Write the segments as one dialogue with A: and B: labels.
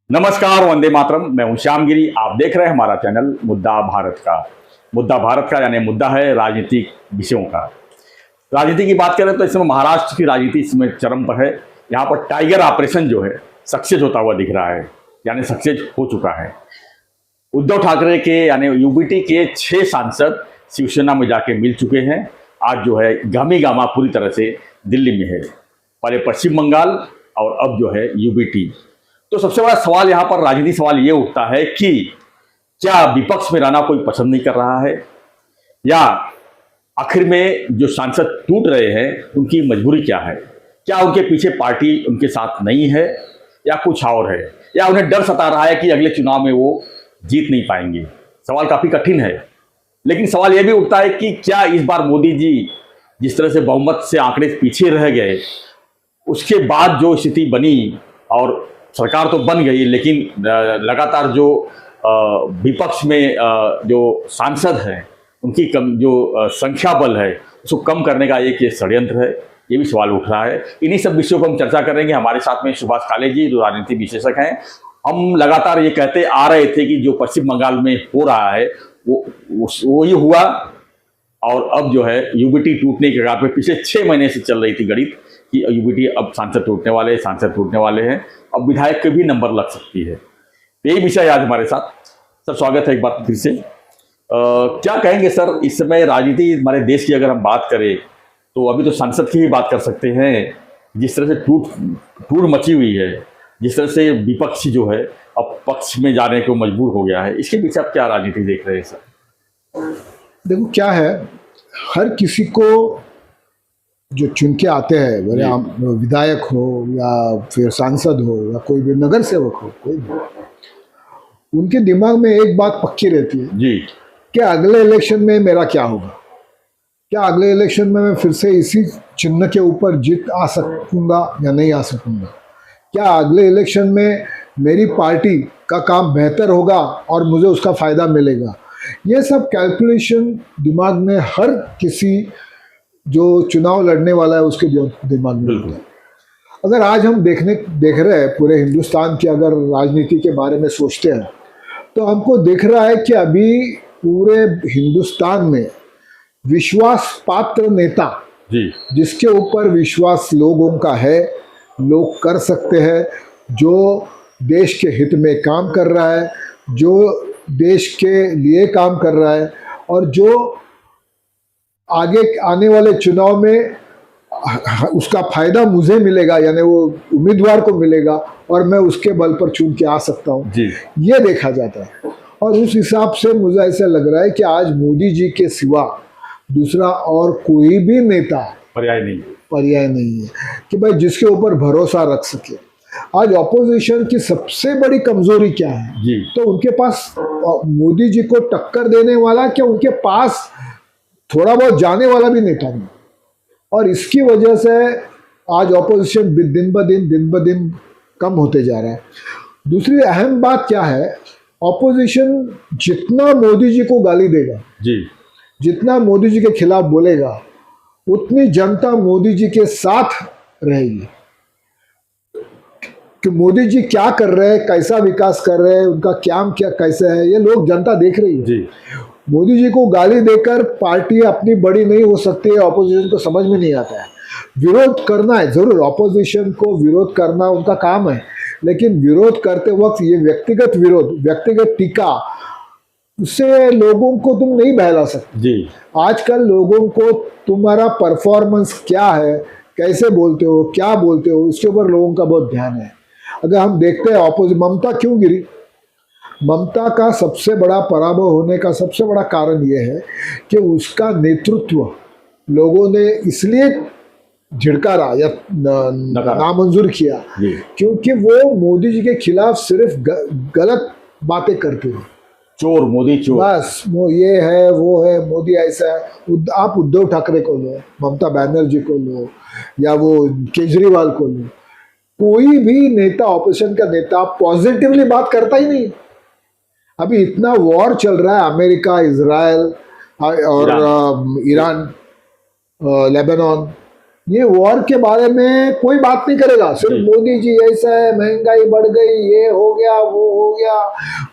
A: नमस्कार, वंदे मातरम। मैं हूं श्यामगिरी। आप देख रहे हैं हमारा चैनल मुद्दा भारत का यानी मुद्दा है राजनीतिक विषयों का। राजनीति की बात करें तो इस समय महाराष्ट्र की राजनीति इसमें चरम पर है। यहाँ पर टाइगर ऑपरेशन जो है सक्सेस होता हुआ दिख रहा है, यानी सक्सेस हो चुका है। उद्धव ठाकरे के यानी यूबीटी के 6 सांसद शिवसेना में जाके मिल चुके हैं। आज जो है गामी गामा पूरी तरह से दिल्ली में है, पहले पश्चिम बंगाल और अब जो है यूबीटी। तो सबसे बड़ा सवाल यहाँ पर राजनीतिक सवाल ये उठता है कि क्या विपक्ष में रहना कोई पसंद नहीं कर रहा है, या आखिर में जो सांसद टूट रहे हैं उनकी मजबूरी क्या है? क्या उनके पीछे पार्टी उनके साथ नहीं है या कुछ और है, या उन्हें डर सता रहा है कि अगले चुनाव में वो जीत नहीं पाएंगे? सवाल काफी कठिन है, लेकिन सवाल यह भी उठता है कि क्या इस बार मोदी जी जिस तरह से बहुमत से आंकड़े पीछे रह गए, उसके बाद जो स्थिति बनी और सरकार तो बन गई, लेकिन लगातार जो विपक्ष में जो सांसद हैं उनकी जो संख्या बल है उसको कम करने का एक ये षड्यंत्र है, ये भी सवाल उठ रहा है। इन्हीं सब विषयों पर हम चर्चा करेंगे। हमारे साथ में सुभाष काले जी जो राजनीति विशेषज्ञ हैं। हम लगातार ये कहते आ रहे थे कि जो पश्चिम बंगाल में हो रहा है वो ही हुआ, और अब जो है यूबीटी टूटने के कगार पे पिछले 6 महीने से चल रही थी गणित कि यूबीटी अब सांसद टूटने वाले हैं, अब विधायक के भी नंबर लग सकती है। यही विषय आज हमारे साथ। सर स्वागत है एक बार फिर से। क्या कहेंगे सर, इस समय राजनीति हमारे देश की अगर हम बात करें तो अभी तो सांसद की ही बात कर सकते हैं। जिस तरह से टूट मची हुई है, जिस तरह से विपक्ष जो है अब पक्ष में जाने को मजबूर हो गया है, इसके पीछे आप क्या राजनीति देख रहे हैं सर?
B: देखो क्या है, हर किसी को जो चुन के आते हैं, भले आप विधायक हो या फिर सांसद हो या कोई भी नगर सेवक हो, कोई भी, उनके दिमाग में एक बात पक्की रहती है
A: जी
B: कि अगले इलेक्शन में मेरा क्या होगा, क्या अगले इलेक्शन में मैं फिर से इसी चिन्ह के ऊपर जीत आ सकूंगा या नहीं आ सकूंगा, क्या अगले इलेक्शन में मेरी पार्टी का काम बेहतर होगा और मुझे उसका फायदा मिलेगा। ये सब कैलकुलेशन दिमाग में हर किसी जो चुनाव लड़ने वाला है उसके दिमाग में होता है। अगर आज हम देख रहे हैं पूरे हिंदुस्तान की अगर राजनीति के बारे में सोचते हैं तो हमको दिख रहा है कि अभी पूरे हिंदुस्तान में विश्वास पात्र नेता
A: जी
B: जिसके ऊपर विश्वास लोगों का है, लोग कर सकते हैं, जो देश के हित में काम कर रहा है, जो देश के लिए काम कर रहा है और जो आगे आने वाले चुनाव में उसका फायदा मुझे मिलेगा, यानी वो उम्मीदवार को मिलेगा और मैं उसके बल पर चुन के आ सकता हूँ, ये देखा जाता है। और उस हिसाब से मुझे ऐसा लग रहा है कि आज मोदी जी के सिवा दूसरा और कोई भी नेता पर्याय नहीं है कि भाई जिसके ऊपर भरोसा रख सके। आज ऑपोजिशन की सबसे बड़ी कमजोरी क्या है
A: जी।
B: तो उनके पास मोदी जी को टक्कर देने वाला, क्या उनके पास थोड़ा बहुत जाने वाला भी नेता नहीं, और इसकी वजह से आज ऑपोजिशन दिन ब दिन कम होते जा रहा है। दूसरी अहम बात क्या है, ऑपोजिशन जितना मोदी जी को गाली देगा
A: जी,
B: जितना मोदी जी के खिलाफ बोलेगा, उतनी जनता मोदी जी के साथ रहेगी कि मोदी जी क्या कर रहे हैं, कैसा विकास कर रहे हैं, उनका काम क्या कैसे है, ये लोग जनता देख रही है
A: जी।
B: मोदी जी को गाली देकर पार्टी अपनी बड़ी नहीं हो सकती है, ऑपोजिशन को समझ में नहीं आता है। विरोध करना है जरूर, ऑपोजिशन को विरोध करना उनका काम है, लेकिन विरोध करते वक्त ये व्यक्तिगत विरोध, व्यक्तिगत टीका, उससे लोगों को तुम नहीं बहला सकते जी। आजकल लोगों को तुम्हारा परफॉर्मेंस क्या है, कैसे बोलते हो, क्या बोलते हो, इसके ऊपर लोगों का बहुत ध्यान है। अगर हम देखते हैं ऑपोजिट ममता क्यों गिरी, ममता का सबसे बड़ा पराभव होने का सबसे बड़ा कारण यह है कि उसका नेतृत्व लोगों ने इसलिए झिड़कारा या नामंजूर किया क्योंकि वो मोदी जी के खिलाफ सिर्फ गलत बातें करते हैं।
A: चोर, मोदी चोर, बस
B: वो ये है वो है, मोदी ऐसा है। आप उद्धव ठाकरे को लो, ममता बनर्जी को लो, या वो केजरीवाल को लो, कोई भी नेता, ऑपोजिशन का नेता पॉजिटिवली बात करता ही नहीं। अभी इतना वॉर चल रहा है, अमेरिका, इजराइल और ईरान, लेबनान, ये वॉर के बारे में कोई बात नहीं करेगा, सिर्फ मोदी जी ऐसा है, महंगाई बढ़ गई, ये हो गया, वो हो गया,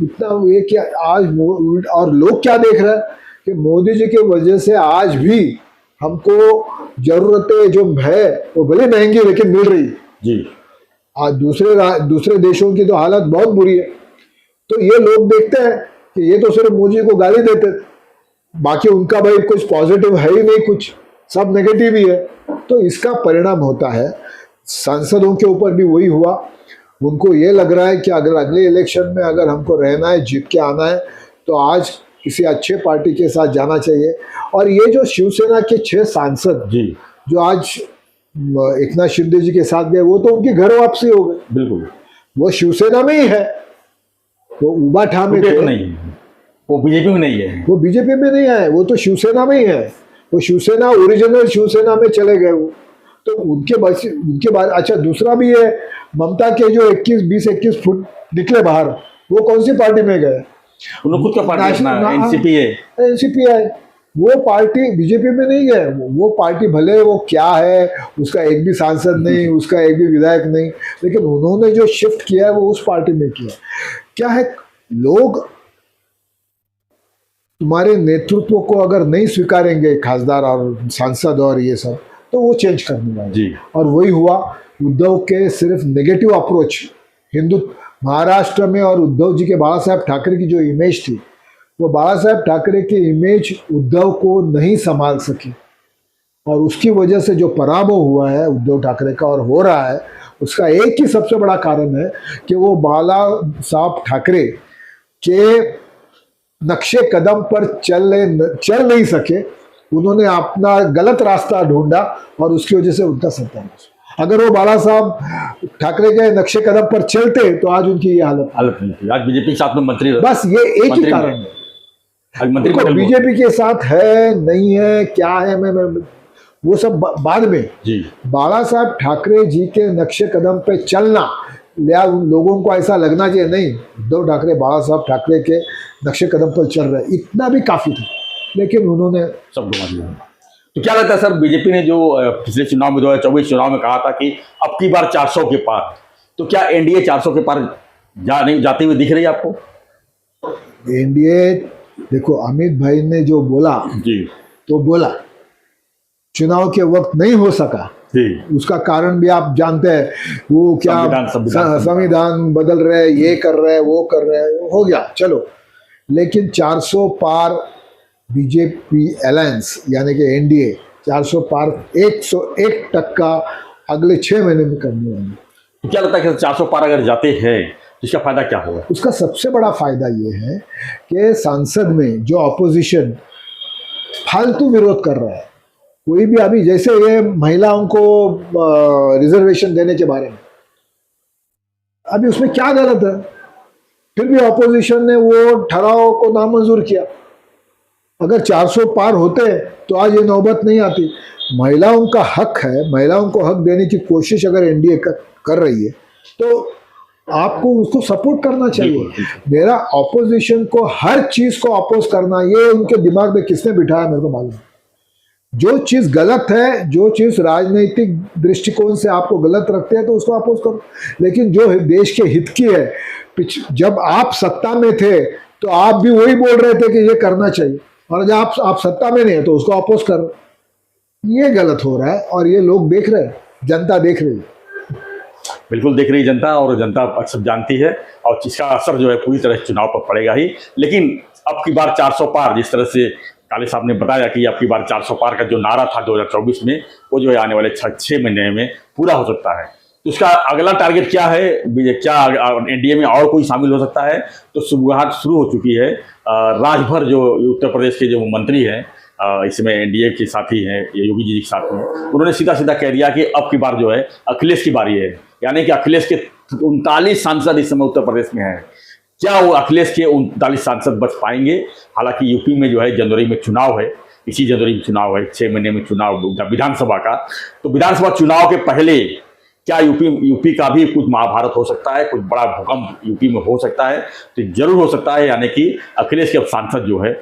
B: इतना ये क्या आज और लोग क्या देख रहे हैं कि मोदी जी की वजह से आज भी हमको जरूरतें जो है वो भले महंगी लेकिन मिल रही है
A: जी।
B: आज दूसरे देशों की तो हालत बहुत बुरी है। तो ये लोग देखते हैं कि ये तो सिर्फ मोदी को गाली देते, बाकी उनका भाई कुछ पॉजिटिव है ही नहीं, कुछ सब नेगेटिव ही है। तो इसका परिणाम होता है सांसदों के ऊपर भी वही हुआ। उनको ये लग रहा है कि अगर अगले इलेक्शन में अगर हमको रहना है, जीत के आना है, तो आज किसी अच्छे पार्टी के साथ जाना चाहिए। और ये जो शिवसेना के 6 सांसद
A: जी
B: जो आज एकनाथ शिंदे जी के साथ गए, वो तो उनकी घर वापसी हो गई।
A: बिल्कुल,
B: वो शिवसेना में ही है, वो उबा ठामे थे,
A: नहीं है, वो बीजेपी में नहीं है,
B: वो बीजेपी में नहीं है, वो तो शिवसेना में ही है। वो शिवसेना ओरिजिनल शिवसेना में चले गए वो। तो उनके बाद अच्छा दूसरा भी है, ममता के जो 20-21 फुट निकले बाहर, वो कौन सी पार्टी में गए?
A: उन्होंने खुद का पार्टी एनसीपी है,
B: एनसीपी है। वो पार्टी बीजेपी में नहीं है। वो पार्टी भले वो क्या है, उसका एक भी सांसद नहीं, उसका एक भी विधायक नहीं, लेकिन उन्होंने जो शिफ्ट किया है वो उस पार्टी में किया। क्या है, लोग तुम्हारे नेतृत्व को अगर नहीं स्वीकारेंगे, खासदार और सांसद और ये सब, तो वो चेंज करने वाले जी। और वही हुआ। उद्धव के सिर्फ नेगेटिव अप्रोच हिंदू महाराष्ट्र में, और उद्धव जी के बाला साहेब ठाकरे की जो इमेज थी, वो बाला साहेब ठाकरे की इमेज उद्धव को नहीं संभाल सकी। और उसकी वजह से जो पराभव हुआ है उद्धव ठाकरे का और हो रहा है, उसका एक ही सबसे बड़ा कारण है कि वो बाला साहब ठाकरे के नक्शे कदम पर चल नहीं सके। उन्होंने अपना गलत रास्ता ढूंढा और उसकी वजह से उनका सत्यानाश। अगर वो बाला साहब ठाकरे के नक्शे कदम पर चलते तो आज उनकी ये हालत
A: नहीं थी। आज बीजेपी के साथ में मंत्री,
B: बस ये एक ही कारण है। बीजेपी के साथ है नहीं है क्या है, मैं वो सब बाद में जी। बाला साहब ठाकरे जी के नक्शे कदम पे चलना, या लोगों को ऐसा लगना चाहिए नहीं उद्धव ठाकरे बाला साहब ठाकरे के नक्शे कदम पर चल रहे, इतना भी काफी था। लेकिन उन्होंने सब घुमा दिया।
A: तो क्या लगता है सर, बीजेपी ने जो पिछले चुनाव में 2024 चुनाव में कहा था कि अब की बार 400 के पार, तो क्या एनडीए 400 के पार जाते हुए दिख रही है आपको?
B: एनडीए देखो, अमित भाई ने जो बोला
A: जी, तो
B: बोला चुनाव के वक्त नहीं हो सका जी। उसका कारण भी आप जानते हैं, वो क्या संविधान बदल रहे, ये कर रहे, वो कर रहे, हो गया चलो। लेकिन 400 पार बीजेपी अलायंस यानी कि एनडीए 400 पार 101% अगले 6 महीने में करने वाली।
A: तो क्या लगता है कि 400 पार अगर जाते हैं तो इसका फायदा क्या होगा?
B: उसका सबसे बड़ा फायदा ये है कि संसद में जो ऑपोजिशन फालतू विरोध कर रहा है, कोई भी अभी जैसे ये महिलाओं को रिजर्वेशन देने के बारे में, अभी उसमें क्या गलत है? फिर भी ऑपोजिशन ने वो ठहराव को नामंजूर किया। अगर 400 पार होते तो आज ये नौबत नहीं आती। महिलाओं का हक है, महिलाओं को हक देने की कोशिश अगर एनडीए कर रही है तो आपको उसको सपोर्ट करना चाहिए। मेरा ऑपोजिशन को हर चीज को अपोज करना, ये उनके दिमाग में किसने बिठाया मेरे को मालूम है। जो चीज गलत है, जो चीज राजनीतिक दृष्टिकोण से आपको गलत रखते हैं तो उसको अपोज करो। लेकिन जो देश के हित की है, जब आप सत्ता में थे तो आप भी वही बोल रहे थे कि ये करना चाहिए, और जब आप सत्ता में नहीं है तो उसको अपोज करो। ये गलत हो रहा है और ये लोग देख रहे हैं, जनता देख रही है।
A: बिल्कुल देख रही है जनता, और जनता अक्सर जानती है, और इसका असर जो है पूरी तरह चुनाव पर पड़ेगा ही। लेकिन अब की बार 400 पार, जिस तरह से काले साहब ने बताया कि अब की बार 400 पार का जो नारा था 2024 में, वो जो है आने वाले 6 महीने में पूरा हो सकता है। तो इसका अगला टारगेट क्या है? क्या एनडीए में और कोई शामिल हो सकता है? तो शुरुआत शुरू हो चुकी है। राजभर जो उत्तर प्रदेश के जो मंत्री हैं, इसमें एनडीए के साथी हैं, योगी जी के साथ में, उन्होंने सीधा सीधा कह दिया कि अब की बार जो है अखिलेश की बारी है। यानी कि अखिलेश के 39 सांसद इस समय उत्तर प्रदेश में हैं। क्या वो अखिलेश के 39 सांसद बच पाएंगे? हालांकि यूपी में जो है जनवरी में चुनाव है, इसी जनवरी में चुनाव है, 6 महीने में चुनाव विधानसभा का। तो विधानसभा चुनाव के पहले क्या यूपी का भी कुछ महाभारत हो सकता है, कुछ बड़ा भूकंप यूपी में हो सकता है? तो जरूर हो सकता है। यानी कि अखिलेश के सांसद जो है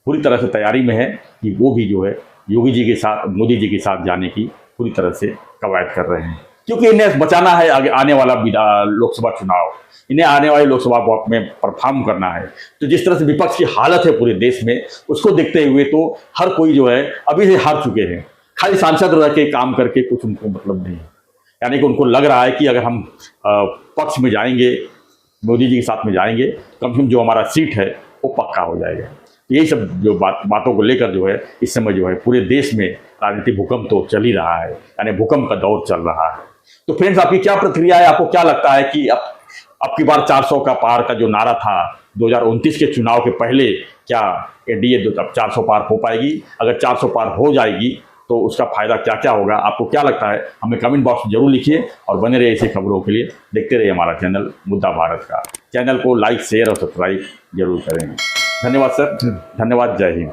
A: पूरी तरह से तैयारी में है कि वो भी जो है योगी जी के साथ, मोदी जी के साथ जाने की पूरी तरह से कवायद कर रहे हैं, क्योंकि इन्हें बचाना है आगे आने वाला लोकसभा चुनाव, इन्हें आने वाले लोकसभा वोट में परफॉर्म करना है। तो जिस तरह से विपक्ष की हालत है पूरे देश में, उसको देखते हुए तो हर कोई जो है अभी से हार चुके हैं। खाली सांसद रह के काम करके कुछ उनको मतलब नहीं है, यानी कि उनको लग रहा है कि अगर हम पक्ष में जाएंगे, मोदी जी के साथ में जाएंगे, कम से कम जो हमारा सीट है वो पक्का हो जाएगा। यही सब जो बातों को लेकर जो है इस समय जो है पूरे देश में राजनीतिक भूकंप तो चल ही रहा है, यानी भूकंप का दौर चल रहा है। तो फ्रेंड्स, आपकी क्या प्रतिक्रिया है? आपको क्या लगता है कि अब की बार 400 का पार का जो नारा था 2029 के चुनाव के पहले, क्या एनडीए अब 400 पार हो पाएगी? अगर 400 पार हो जाएगी तो उसका फायदा क्या क्या होगा? आपको क्या लगता है? हमें कमेंट बॉक्स में जरूर लिखिए और बने रहिए ऐसी खबरों के लिए। देखते रहिए हमारा चैनल मुद्दा भारत का। चैनल को लाइक, शेयर और सब्सक्राइब जरूर करें। धन्यवाद सर, धन्यवाद, जय हिंद।